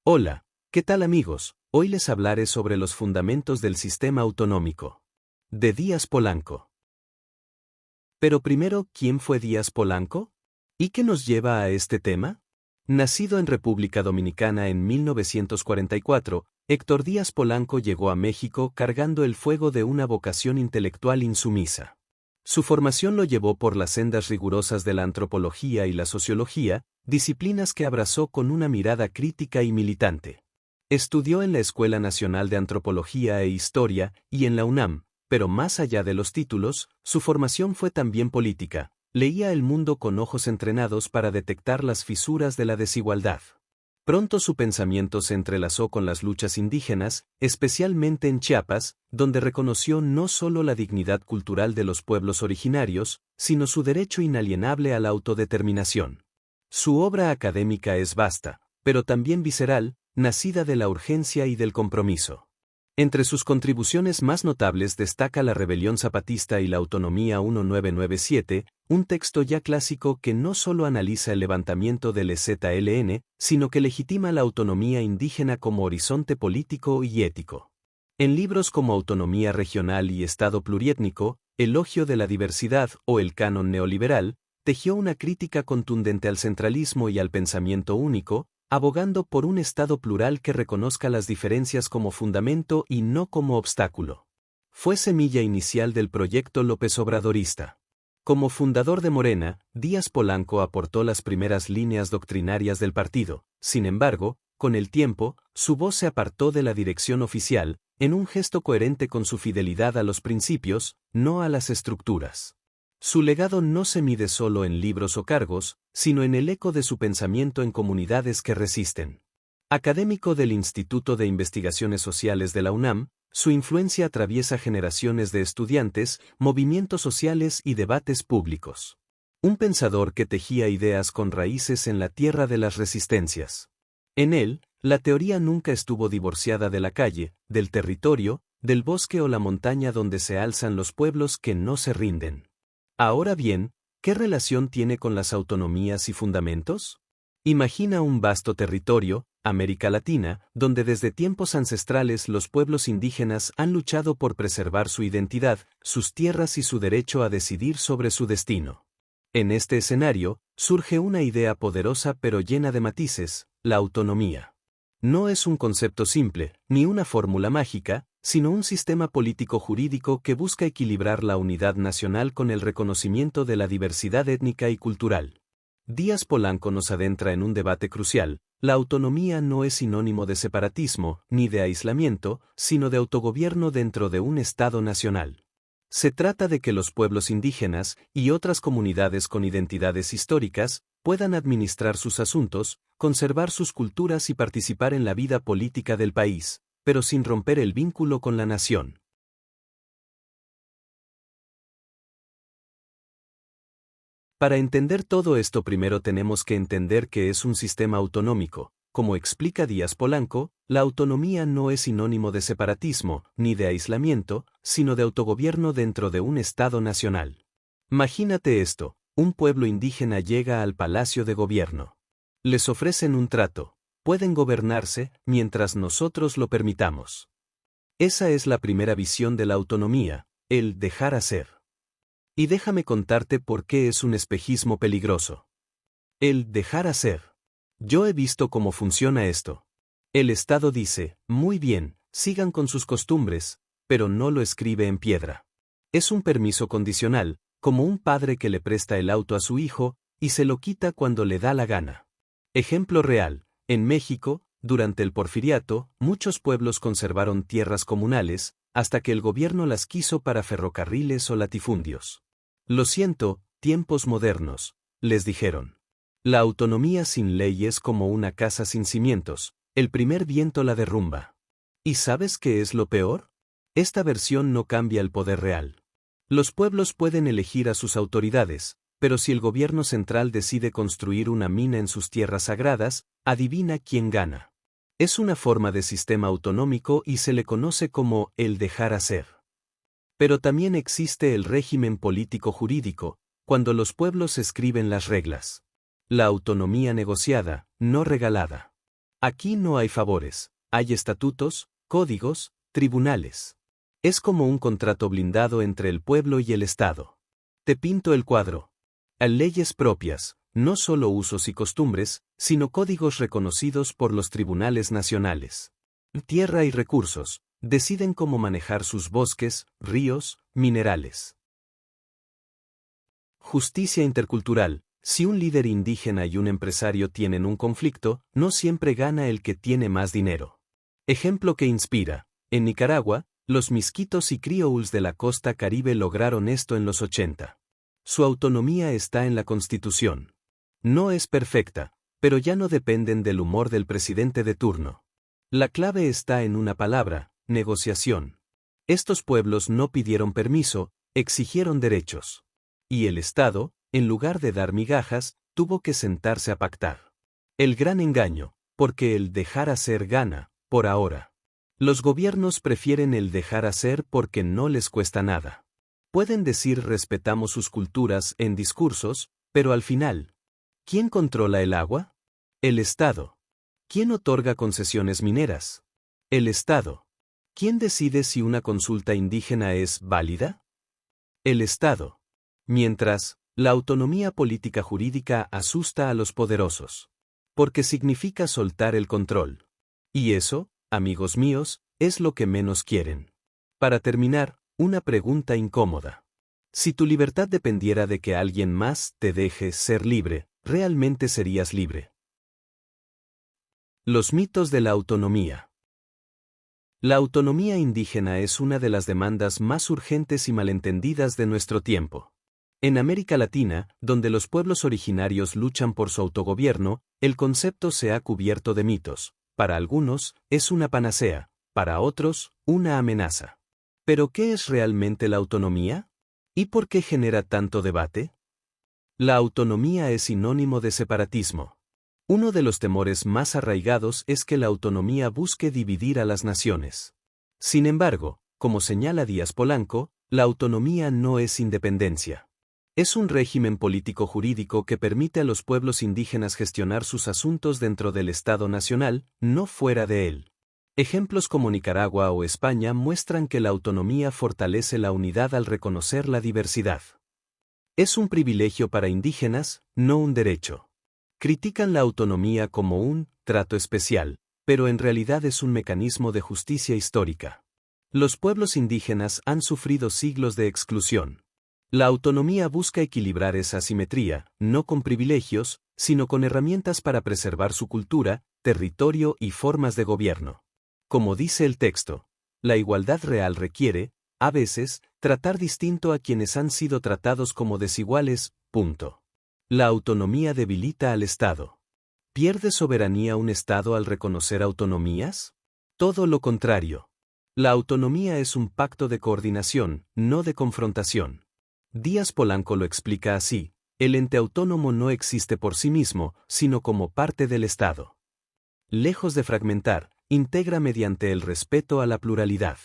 Hola, ¿qué tal amigos? Hoy les hablaré sobre los fundamentos del sistema autonómico. De Díaz Polanco. Pero primero, ¿quién fue Díaz Polanco? ¿Y qué nos lleva a este tema? Nacido en República Dominicana en 1944, Héctor Díaz Polanco llegó a México cargando el fuego de una vocación intelectual insumisa. Su formación lo llevó por las sendas rigurosas de la antropología y la sociología, disciplinas que abrazó con una mirada crítica y militante. Estudió en la Escuela Nacional de Antropología e Historia y en la UNAM, pero más allá de los títulos, su formación fue también política. Leía el mundo con ojos entrenados para detectar las fisuras de la desigualdad. Pronto su pensamiento se entrelazó con las luchas indígenas, especialmente en Chiapas, donde reconoció no solo la dignidad cultural de los pueblos originarios, sino su derecho inalienable a la autodeterminación. Su obra académica es vasta, pero también visceral, nacida de la urgencia y del compromiso. Entre sus contribuciones más notables destaca La Rebelión Zapatista y la Autonomía 1997, un texto ya clásico que no solo analiza el levantamiento del EZLN, sino que legitima la autonomía indígena como horizonte político y ético. En libros como Autonomía Regional y Estado Pluriétnico, Elogio de la Diversidad o El Canon Neoliberal, tejió una crítica contundente al centralismo y al pensamiento único, abogando por un Estado plural que reconozca las diferencias como fundamento y no como obstáculo. Fue semilla inicial del proyecto López Obradorista. Como fundador de Morena, Díaz Polanco aportó las primeras líneas doctrinarias del partido. Sin embargo, con el tiempo, su voz se apartó de la dirección oficial, en un gesto coherente con su fidelidad a los principios, no a las estructuras. Su legado no se mide solo en libros o cargos, sino en el eco de su pensamiento en comunidades que resisten. Académico del Instituto de Investigaciones Sociales de la UNAM, su influencia atraviesa generaciones de estudiantes, movimientos sociales y debates públicos. Un pensador que tejía ideas con raíces en la tierra de las resistencias. En él, la teoría nunca estuvo divorciada de la calle, del territorio, del bosque o la montaña donde se alzan los pueblos que no se rinden. Ahora bien, ¿qué relación tiene con las autonomías y fundamentos? Imagina un vasto territorio, América Latina, donde desde tiempos ancestrales los pueblos indígenas han luchado por preservar su identidad, sus tierras y su derecho a decidir sobre su destino. En este escenario, surge una idea poderosa pero llena de matices, la autonomía. No es un concepto simple, ni una fórmula mágica, sino un sistema político-jurídico que busca equilibrar la unidad nacional con el reconocimiento de la diversidad étnica y cultural. Díaz Polanco nos adentra en un debate crucial: la autonomía no es sinónimo de separatismo, ni de aislamiento, sino de autogobierno dentro de un Estado nacional. Se trata de que los pueblos indígenas, y otras comunidades con identidades históricas, puedan administrar sus asuntos, conservar sus culturas y participar en la vida política del país, pero sin romper el vínculo con la nación. Para entender todo esto primero tenemos que entender que es un sistema autonómico. Como explica Díaz Polanco, la autonomía no es sinónimo de separatismo, ni de aislamiento, sino de autogobierno dentro de un Estado nacional. Imagínate esto: un pueblo indígena llega al Palacio de Gobierno. Les ofrecen un trato: pueden gobernarse, mientras nosotros lo permitamos. Esa es la primera visión de la autonomía, el dejar hacer. Y déjame contarte por qué es un espejismo peligroso. El dejar hacer. Yo he visto cómo funciona esto. El Estado dice: muy bien, sigan con sus costumbres, pero no lo escribe en piedra. Es un permiso condicional, como un padre que le presta el auto a su hijo, y se lo quita cuando le da la gana. Ejemplo real: en México, durante el Porfiriato, muchos pueblos conservaron tierras comunales, hasta que el gobierno las quiso para ferrocarriles o latifundios. Lo siento, tiempos modernos, les dijeron. La autonomía sin ley es como una casa sin cimientos, el primer viento la derrumba. ¿Y sabes qué es lo peor? Esta versión no cambia el poder real. Los pueblos pueden elegir a sus autoridades, pero si el gobierno central decide construir una mina en sus tierras sagradas, adivina quién gana. Es una forma de sistema autonómico y se le conoce como el dejar hacer. Pero también existe el régimen político-jurídico, cuando los pueblos escriben las reglas. La autonomía negociada, no regalada. Aquí no hay favores, hay estatutos, códigos, tribunales. Es como un contrato blindado entre el pueblo y el Estado. Te pinto el cuadro. Hay leyes propias, no solo usos y costumbres, sino códigos reconocidos por los tribunales nacionales. Tierra y recursos, deciden cómo manejar sus bosques, ríos, minerales. Justicia intercultural. Si un líder indígena y un empresario tienen un conflicto, no siempre gana el que tiene más dinero. Ejemplo que inspira. En Nicaragua, los misquitos y criouls de la costa caribe lograron esto en los 80. Su autonomía está en la Constitución. No es perfecta, pero ya no dependen del humor del presidente de turno. La clave está en una palabra: negociación. Estos pueblos no pidieron permiso, exigieron derechos. Y el Estado, en lugar de dar migajas, tuvo que sentarse a pactar. El gran engaño, porque el dejar hacer gana, por ahora. Los gobiernos prefieren el dejar hacer porque no les cuesta nada. Pueden decir respetamos sus culturas en discursos, pero al final, ¿quién controla el agua? El Estado. ¿Quién otorga concesiones mineras? El Estado. ¿Quién decide si una consulta indígena es válida? El Estado. Mientras, la autonomía política jurídica asusta a los poderosos. Porque significa soltar el control. Y eso, amigos míos, es lo que menos quieren. Para terminar, una pregunta incómoda. Si tu libertad dependiera de que alguien más te deje ser libre, ¿realmente serías libre? Los mitos de la autonomía. La autonomía indígena es una de las demandas más urgentes y malentendidas de nuestro tiempo. En América Latina, donde los pueblos originarios luchan por su autogobierno, el concepto se ha cubierto de mitos. Para algunos, es una panacea, para otros, una amenaza. ¿Pero qué es realmente la autonomía? ¿Y por qué genera tanto debate? La autonomía es sinónimo de separatismo. Uno de los temores más arraigados es que la autonomía busque dividir a las naciones. Sin embargo, como señala Díaz Polanco, la autonomía no es independencia. Es un régimen político-jurídico que permite a los pueblos indígenas gestionar sus asuntos dentro del Estado nacional, no fuera de él. Ejemplos como Nicaragua o España muestran que la autonomía fortalece la unidad al reconocer la diversidad. Es un privilegio para indígenas, no un derecho. Critican la autonomía como un trato especial, pero en realidad es un mecanismo de justicia histórica. Los pueblos indígenas han sufrido siglos de exclusión. La autonomía busca equilibrar esa asimetría, no con privilegios, sino con herramientas para preservar su cultura, territorio y formas de gobierno. Como dice el texto, la igualdad real requiere, a veces, tratar distinto a quienes han sido tratados como desiguales. Punto. La autonomía debilita al Estado. ¿Pierde soberanía un Estado al reconocer autonomías? Todo lo contrario. La autonomía es un pacto de coordinación, no de confrontación. Díaz Polanco lo explica así: el ente autónomo no existe por sí mismo, sino como parte del Estado. Lejos de fragmentar, integra mediante el respeto a la pluralidad.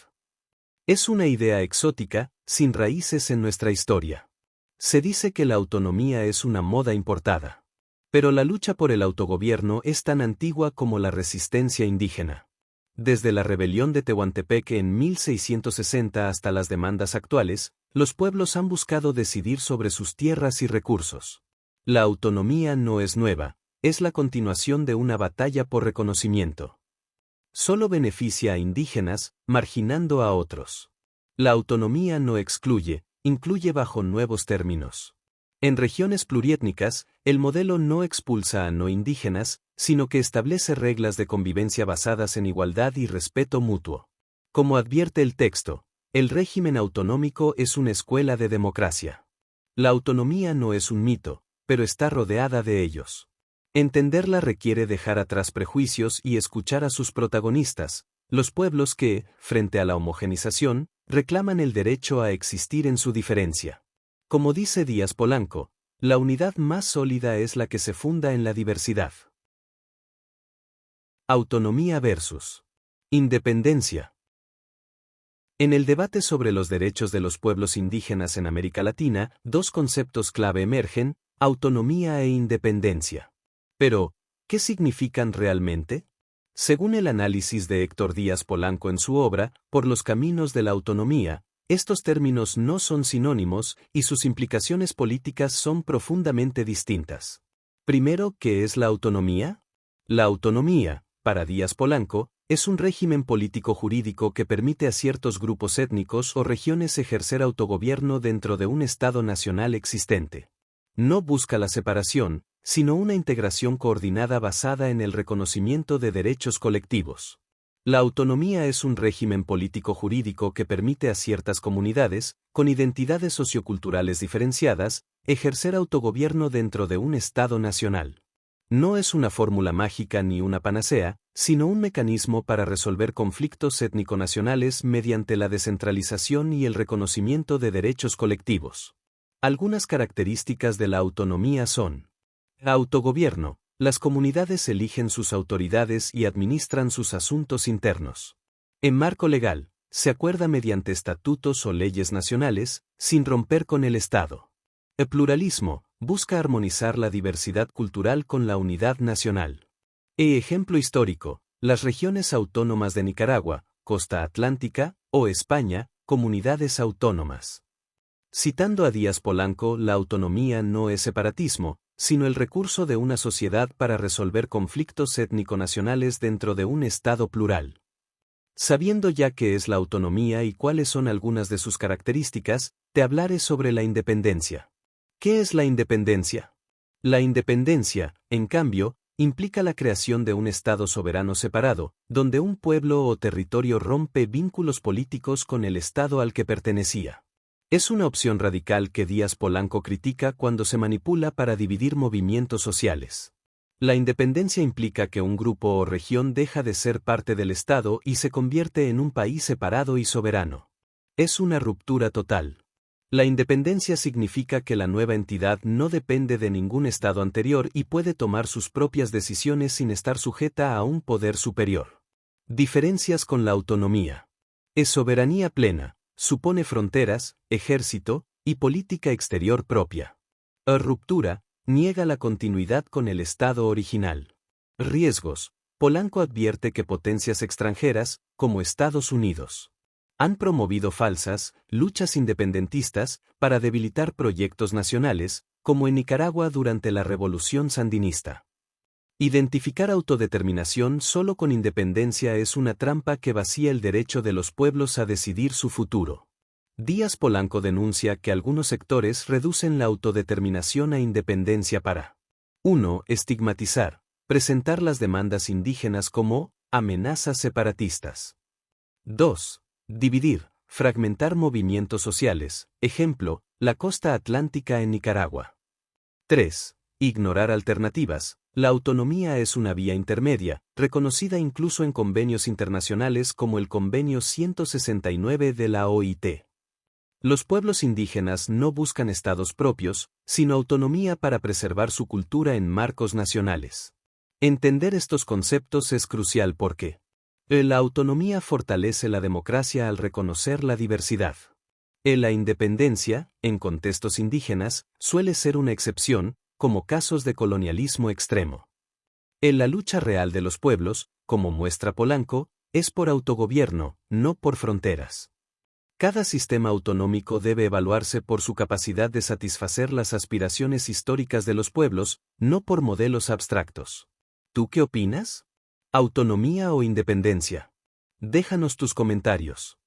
Es una idea exótica, sin raíces en nuestra historia. Se dice que la autonomía es una moda importada. Pero la lucha por el autogobierno es tan antigua como la resistencia indígena. Desde la rebelión de Tehuantepec en 1660 hasta las demandas actuales, los pueblos han buscado decidir sobre sus tierras y recursos. La autonomía no es nueva, es la continuación de una batalla por reconocimiento. Solo beneficia a indígenas, marginando a otros. La autonomía no excluye, incluye bajo nuevos términos. En regiones pluriétnicas, el modelo no expulsa a no indígenas, sino que establece reglas de convivencia basadas en igualdad y respeto mutuo. Como advierte el texto, el régimen autonómico es una escuela de democracia. La autonomía no es un mito, pero está rodeada de ellos. Entenderla requiere dejar atrás prejuicios y escuchar a sus protagonistas, los pueblos que, frente a la homogenización, reclaman el derecho a existir en su diferencia. Como dice Díaz Polanco, la unidad más sólida es la que se funda en la diversidad. Autonomía versus independencia. En el debate sobre los derechos de los pueblos indígenas en América Latina, dos conceptos clave emergen: autonomía e independencia. Pero, ¿qué significan realmente? Según el análisis de Héctor Díaz Polanco en su obra, Por los caminos de la autonomía, estos términos no son sinónimos y sus implicaciones políticas son profundamente distintas. Primero, ¿qué es la autonomía? La autonomía, para Díaz Polanco, es un régimen político-jurídico que permite a ciertos grupos étnicos o regiones ejercer autogobierno dentro de un Estado nacional existente. No busca la separación, sino una integración coordinada basada en el reconocimiento de derechos colectivos. La autonomía es un régimen político-jurídico que permite a ciertas comunidades, con identidades socioculturales diferenciadas, ejercer autogobierno dentro de un Estado nacional. No es una fórmula mágica ni una panacea, sino un mecanismo para resolver conflictos étnico-nacionales mediante la descentralización y el reconocimiento de derechos colectivos. Algunas características de la autonomía son: autogobierno. Las comunidades eligen sus autoridades y administran sus asuntos internos. En marco legal, se acuerda mediante estatutos o leyes nacionales, sin romper con el Estado. El pluralismo busca armonizar la diversidad cultural con la unidad nacional. Ejemplo histórico: las regiones autónomas de Nicaragua, Costa Atlántica, o España, comunidades autónomas. Citando a Díaz Polanco, la autonomía no es separatismo, sino el recurso de una sociedad para resolver conflictos étnico-nacionales dentro de un Estado plural. Sabiendo ya qué es la autonomía y cuáles son algunas de sus características, te hablaré sobre la independencia. ¿Qué es la independencia? La independencia, en cambio, implica la creación de un Estado soberano separado, donde un pueblo o territorio rompe vínculos políticos con el Estado al que pertenecía. Es una opción radical que Díaz Polanco critica cuando se manipula para dividir movimientos sociales. La independencia implica que un grupo o región deja de ser parte del Estado y se convierte en un país separado y soberano. Es una ruptura total. La independencia significa que la nueva entidad no depende de ningún Estado anterior y puede tomar sus propias decisiones sin estar sujeta a un poder superior. Diferencias con la autonomía. Es soberanía plena. Supone fronteras, ejército y política exterior propia. Ruptura, niega la continuidad con el Estado original. Riesgos. Polanco advierte que potencias extranjeras, como Estados Unidos, han promovido falsas luchas independentistas para debilitar proyectos nacionales, como en Nicaragua durante la Revolución Sandinista. Identificar autodeterminación solo con independencia es una trampa que vacía el derecho de los pueblos a decidir su futuro. Díaz Polanco denuncia que algunos sectores reducen la autodeterminación a independencia para 1. Estigmatizar, presentar las demandas indígenas como amenazas separatistas. 2. Dividir, fragmentar movimientos sociales, ejemplo, la costa atlántica en Nicaragua. 3. Ignorar alternativas. La autonomía es una vía intermedia, reconocida incluso en convenios internacionales como el Convenio 169 de la OIT. Los pueblos indígenas no buscan estados propios, sino autonomía para preservar su cultura en marcos nacionales. Entender estos conceptos es crucial porque la autonomía fortalece la democracia al reconocer la diversidad. La independencia, en contextos indígenas, suele ser una excepción, como casos de colonialismo extremo. La lucha real de los pueblos, como muestra Polanco, es por autogobierno, no por fronteras. Cada sistema autonómico debe evaluarse por su capacidad de satisfacer las aspiraciones históricas de los pueblos, no por modelos abstractos. ¿Tú qué opinas? ¿Autonomía o independencia? Déjanos tus comentarios.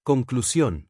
Conclusión.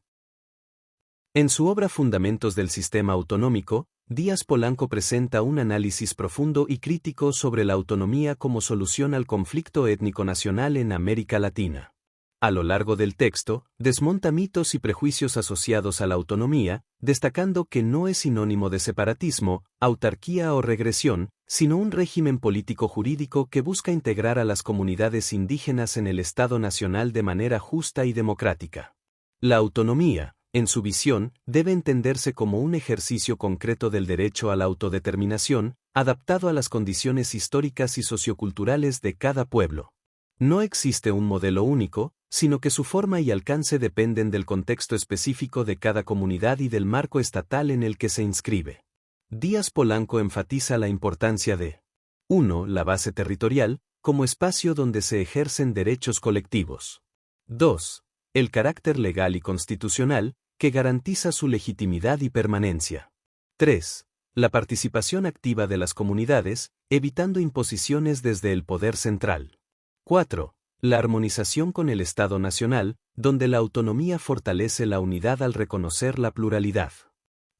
En su obra Fundamentos del Sistema Autonómico, Díaz Polanco presenta un análisis profundo y crítico sobre la autonomía como solución al conflicto étnico-nacional en América Latina. A lo largo del texto, desmonta mitos y prejuicios asociados a la autonomía, destacando que no es sinónimo de separatismo, autarquía o regresión, sino un régimen político-jurídico que busca integrar a las comunidades indígenas en el Estado nacional de manera justa y democrática. La autonomía, en su visión, debe entenderse como un ejercicio concreto del derecho a la autodeterminación, adaptado a las condiciones históricas y socioculturales de cada pueblo. No existe un modelo único, sino que su forma y alcance dependen del contexto específico de cada comunidad y del marco estatal en el que se inscribe. Díaz Polanco enfatiza la importancia de 1. La base territorial, como espacio donde se ejercen derechos colectivos. 2. El carácter legal y constitucional, que garantiza su legitimidad y permanencia. 3. La participación activa de las comunidades, evitando imposiciones desde el poder central. 4. La armonización con el Estado nacional, donde la autonomía fortalece la unidad al reconocer la pluralidad.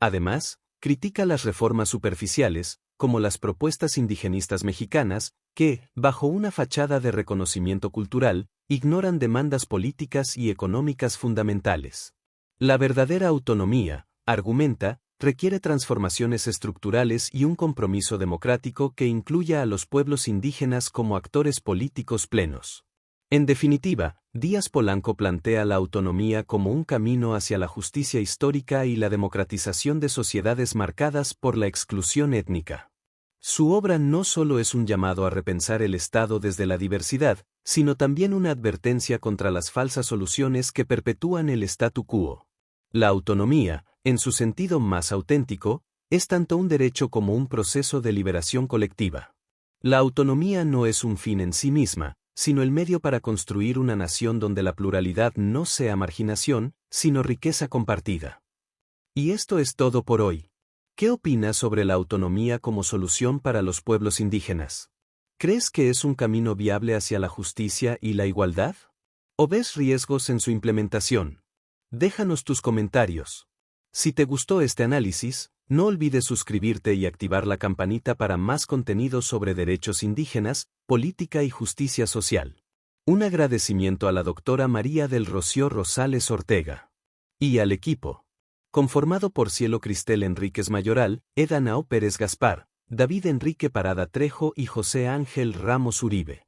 Además, critica las reformas superficiales, como las propuestas indigenistas mexicanas, que, bajo una fachada de reconocimiento cultural, ignoran demandas políticas y económicas fundamentales. La verdadera autonomía, argumenta, requiere transformaciones estructurales y un compromiso democrático que incluya a los pueblos indígenas como actores políticos plenos. En definitiva, Díaz Polanco plantea la autonomía como un camino hacia la justicia histórica y la democratización de sociedades marcadas por la exclusión étnica. Su obra no solo es un llamado a repensar el Estado desde la diversidad, sino también una advertencia contra las falsas soluciones que perpetúan el statu quo. La autonomía, en su sentido más auténtico, es tanto un derecho como un proceso de liberación colectiva. La autonomía no es un fin en sí misma, sino el medio para construir una nación donde la pluralidad no sea marginación, sino riqueza compartida. Y esto es todo por hoy. ¿Qué opinas sobre la autonomía como solución para los pueblos indígenas? ¿Crees que es un camino viable hacia la justicia y la igualdad? ¿O ves riesgos en su implementación? Déjanos tus comentarios. Si te gustó este análisis, no olvides suscribirte y activar la campanita para más contenido sobre derechos indígenas, política y justicia social. Un agradecimiento a la doctora María del Rocío Rosales Ortega. Y al equipo. Conformado por Cielo Cristel Enríquez Mayoral, Eda Nao Pérez Gaspar, David Enrique Parada Trejo y José Ángel Ramos Uribe.